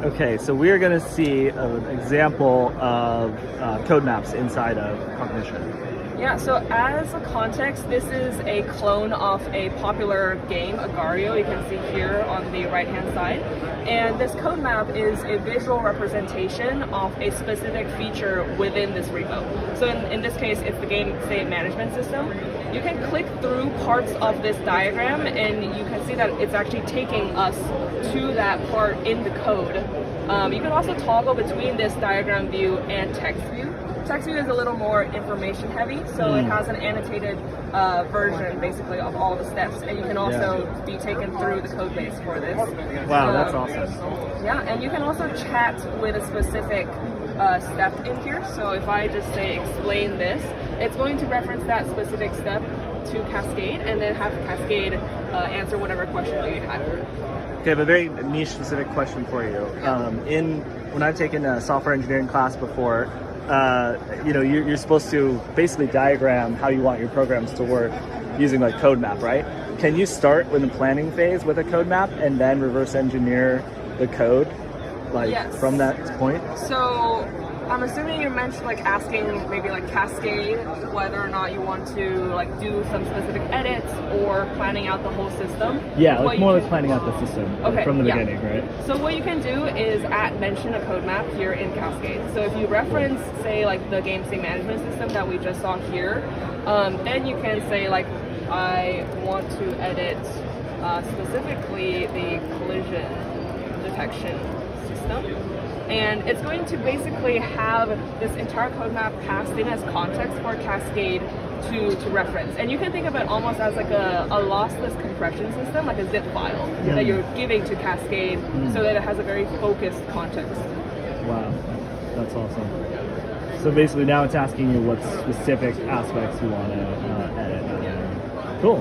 Okay, so we're going to see an example of Codemaps inside of Cognition. Yeah, so as a context, this is a clone of a popular game, Agario, you can see here on the right-hand side. And this code map is a visual representation of a specific feature within this repo. So in this case, it's the game state management system. You can click through parts of this diagram and you can see that it's actually taking us to that part in the code. You can also toggle between this diagram view and text view. Text view is a little more information heavy, so it has an annotated version basically of all the steps, and you can also be taken through the code base for this. Wow, that's awesome. Yeah, and you can also chat with a specific step in here. So if I just say explain this, it's going to reference that specific step to Cascade and then have Cascade answer whatever question that you have. Okay, I have a very niche specific question for you. When I've taken a software engineering class before, you're supposed to basically diagram how you want your programs to work using like Codemap, right? Can you start with the planning phase with a Codemap and then reverse engineer the code from that point? So I'm assuming you mentioned asking maybe Cascade whether or not you want to do some specific edits or planning out the whole system. Yeah, more like planning out the system from the beginning, right? So what you can do is mention a code map here in Cascade. So if you reference, say, the game state management system that we just saw here, then you can say I want to edit specifically the collision detection system. And it's going to basically have this entire code map passed in as context for Cascade to reference. And you can think of it almost as a lossless compression system, like a zip file that you're giving to Cascade so that it has a very focused context. Wow, that's awesome. So basically now it's asking you what specific aspects you want to edit. Cool.